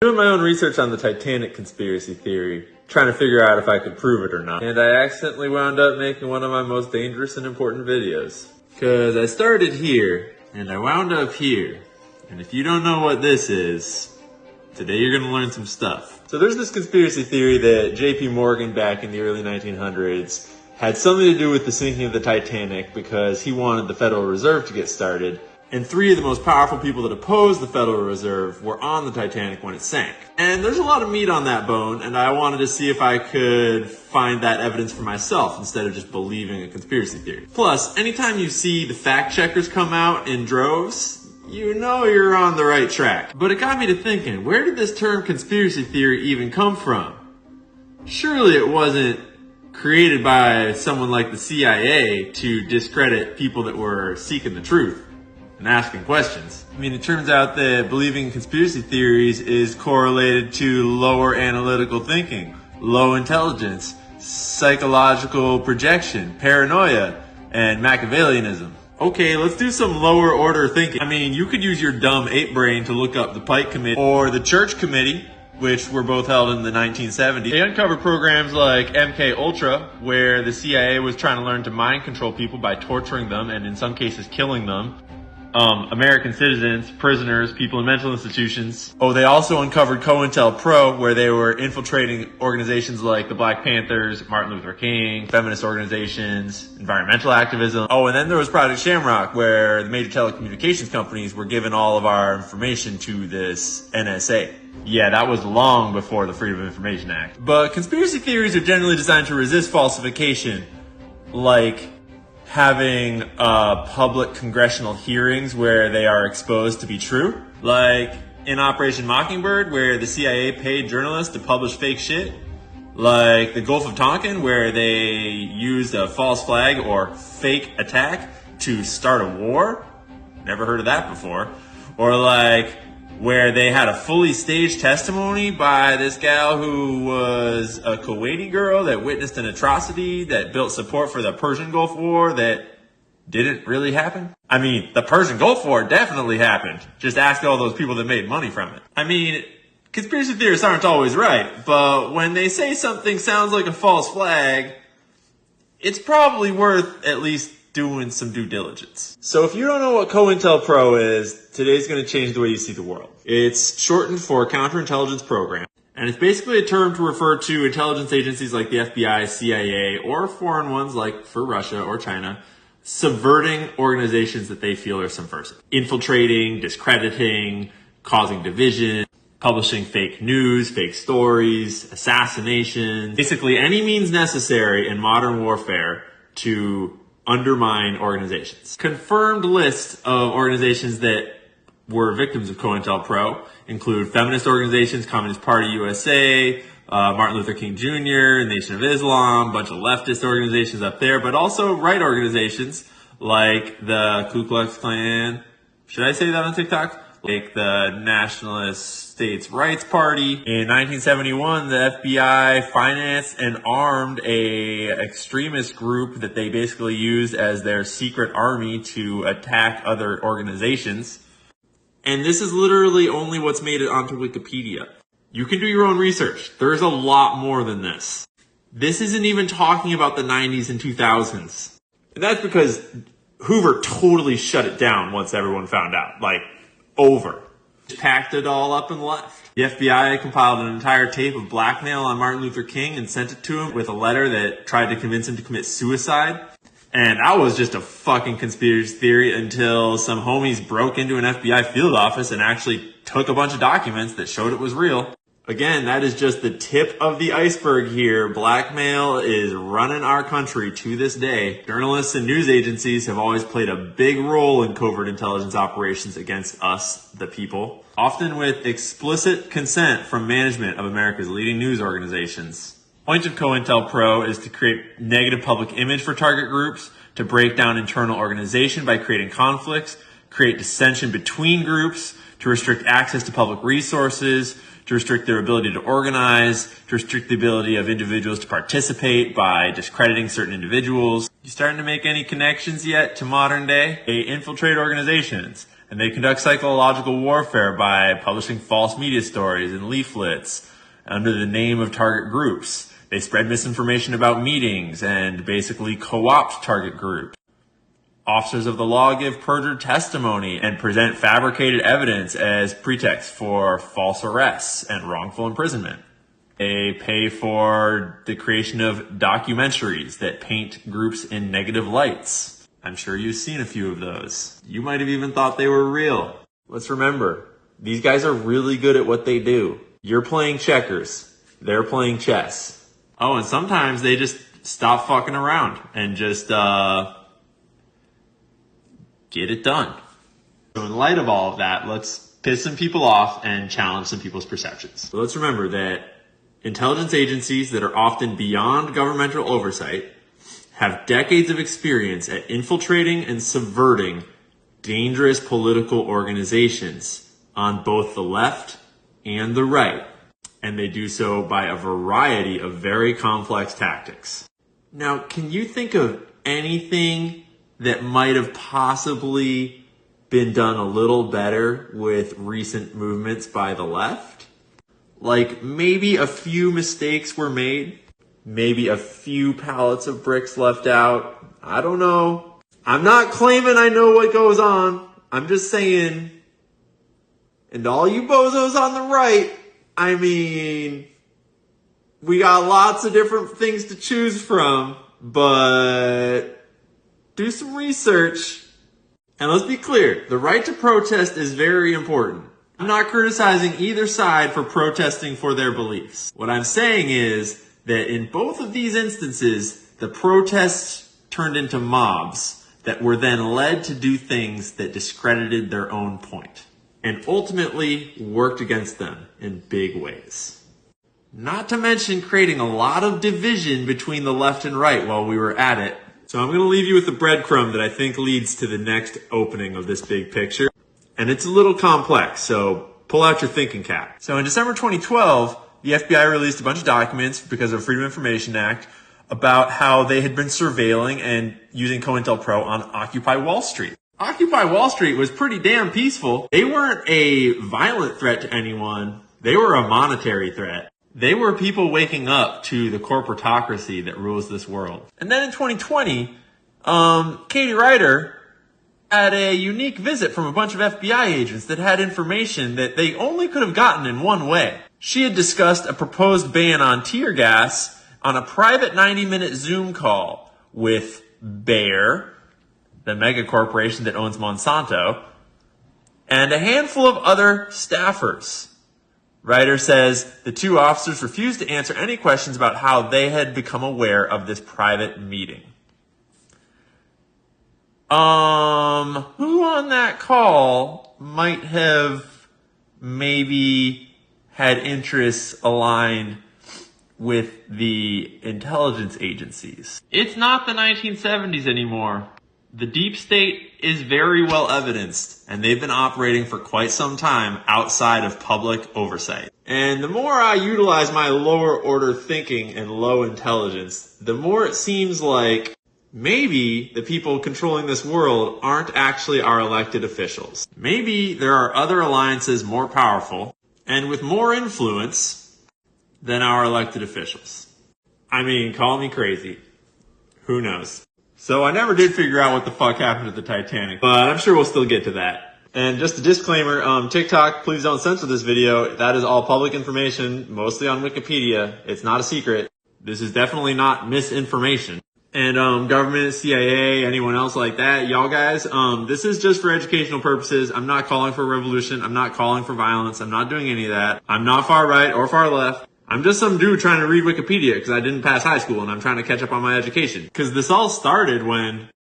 Doing my own research on the Titanic conspiracy theory, trying to figure out if I could prove it or not. And I accidentally wound up making one of my most dangerous and important videos. Cause I started here, and I wound up here. And if you don't know what this is, today you're gonna learn some stuff. So there's this conspiracy theory that JP Morgan back in the early 1900s had something to do with the sinking of the Titanic because he wanted the Federal Reserve to get started. And three of the most powerful people that opposed the Federal Reserve were on the Titanic when it sank. And there's a lot of meat on that bone, and I wanted to see if I could find that evidence for myself instead of just believing a conspiracy theory. Plus, anytime you see the fact checkers come out in droves, you know you're on the right track. But it got me to thinking, where did this term conspiracy theory even come from? Surely it wasn't created by someone like the CIA to discredit people that were seeking the truth and asking questions. I mean, it turns out that believing in conspiracy theories is correlated to lower analytical thinking, low intelligence, psychological projection, paranoia, and Machiavellianism. Okay, let's do some lower order thinking. I mean, you could use your dumb ape brain to look up the Pike Committee or the Church Committee, which were both held in the 1970s. They uncovered programs like MK Ultra, where the CIA was trying to learn to mind control people by torturing them and in some cases killing them. American citizens, prisoners, people in mental institutions. Oh, they also uncovered COINTELPRO, where they were infiltrating organizations like the Black Panthers, Martin Luther King, feminist organizations, environmental activism. Oh, and then there was Project Shamrock, where the major telecommunications companies were giving all of our information to this NSA. Yeah, that was long before the Freedom of Information Act. But conspiracy theories are generally designed to resist falsification, like having public congressional hearings where they are exposed to be true. Like in Operation Mockingbird, where the CIA paid journalists to publish fake shit. Like the Gulf of Tonkin, where they used a false flag or fake attack to start a war. Never heard of that before. Or like where they had a fully staged testimony by this gal who was a Kuwaiti girl that witnessed an atrocity that built support for the Persian Gulf War that didn't really happen. I mean, the Persian Gulf War definitely happened. Just ask all those people that made money from it. I mean, conspiracy theorists aren't always right, but when they say something sounds like a false flag, it's probably worth at least doing some due diligence. So if you don't know what COINTELPRO is, today's going to change the way you see the world. It's shortened for Counterintelligence Program, and it's basically a term to refer to intelligence agencies like the FBI, CIA, or foreign ones like for Russia or China, subverting organizations that they feel are subversive. Infiltrating, discrediting, causing division, publishing fake news, fake stories, assassinations, basically any means necessary in modern warfare to undermine organizations. Confirmed list of organizations that were victims of COINTELPRO include feminist organizations, Communist Party USA, Martin Luther King Jr., Nation of Islam, a bunch of leftist organizations up there, but also right organizations like the Ku Klux Klan. Should I say that on TikTok? Like the Nationalist States Rights Party. In 1971, the FBI financed and armed a extremist group that they basically used as their secret army to attack other organizations. And this is literally only what's made it onto Wikipedia. You can do your own research. There's a lot more than this. This isn't even talking about the 90s and 2000s. And that's because Hoover totally shut it down once everyone found out. Like, over. Packed it all up and left. The FBI compiled an entire tape of blackmail on Martin Luther King and sent it to him with a letter that tried to convince him to commit suicide. And that was just a fucking conspiracy theory until some homies broke into an FBI field office and actually took a bunch of documents that showed it was real. Again, that is just the tip of the iceberg here. Blackmail is running our country to this day. Journalists and news agencies have always played a big role in covert intelligence operations against us, the people, often with explicit consent from management of America's leading news organizations. The point of COINTELPRO is to create negative public image for target groups, to break down internal organization by creating conflicts, create dissension between groups, to restrict access to public resources, to restrict their ability to organize, to restrict the ability of individuals to participate by discrediting certain individuals. You starting to make any connections yet to modern day? They infiltrate organizations. And they conduct psychological warfare by publishing false media stories and leaflets under the name of target groups. They spread misinformation about meetings and basically co-opt target groups. Officers of the law give perjured testimony and present fabricated evidence as pretext for false arrests and wrongful imprisonment. They pay for the creation of documentaries that paint groups in negative lights. I'm sure you've seen a few of those. You might have even thought they were real. Let's remember, these guys are really good at what they do. You're playing checkers. They're playing chess. Oh, and sometimes they just stop fucking around and just, get it done. So in light of all of that, let's piss some people off and challenge some people's perceptions. So let's remember that intelligence agencies that are often beyond governmental oversight have decades of experience at infiltrating and subverting dangerous political organizations on both the left and the right. And they do so by a variety of very complex tactics. Now, can you think of anything that might have possibly been done a little better with recent movements by the left? Like maybe a few mistakes were made, maybe a few pallets of bricks left out. I don't know. I'm not claiming I know what goes on. I'm just saying, and all you bozos on the right, I mean, we got lots of different things to choose from, but do some research. And let's be clear, the right to protest is very important. I'm not criticizing either side for protesting for their beliefs. What I'm saying is that in both of these instances, the protests turned into mobs that were then led to do things that discredited their own point and ultimately worked against them in big ways. Not to mention creating a lot of division between the left and right while we were at it. So I'm going to leave you with the breadcrumb that I think leads to the next opening of this big picture. And it's a little complex, so pull out your thinking cap. So in December 2012, the FBI released a bunch of documents because of the Freedom of Information Act about how they had been surveilling and using COINTELPRO on Occupy Wall Street. Occupy Wall Street was pretty damn peaceful. They weren't a violent threat to anyone. They were a monetary threat. They were people waking up to the corporatocracy that rules this world. And then in 2020, Katie Ryder had a unique visit from a bunch of FBI agents that had information that they only could have gotten in one way. She had discussed a proposed ban on tear gas on a private 90-minute Zoom call with Bayer, the mega corporation that owns Monsanto, and a handful of other staffers. Ryder says the two officers refused to answer any questions about how they had become aware of this private meeting. Who on that call might have maybe had interests aligned with the intelligence agencies? It's not the 1970s anymore. The deep state is very well evidenced, and they've been operating for quite some time outside of public oversight. And the more I utilize my lower order thinking and low intelligence, the more it seems like maybe the people controlling this world aren't actually our elected officials. Maybe there are other alliances more powerful and with more influence than our elected officials. I mean, call me crazy. Who knows? So I never did figure out what the fuck happened to the Titanic, but I'm sure we'll still get to that. And just a disclaimer, TikTok, please don't censor this video. That is all public information, mostly on Wikipedia. It's not a secret. This is definitely not misinformation. And government, CIA, anyone else like that, y'all guys, this is just for educational purposes. I'm not calling for a revolution. I'm not calling for violence. I'm not doing any of that. I'm not far right or far left. I'm just some dude trying to read Wikipedia because I didn't pass high school and I'm trying to catch up on my education. Because this all started when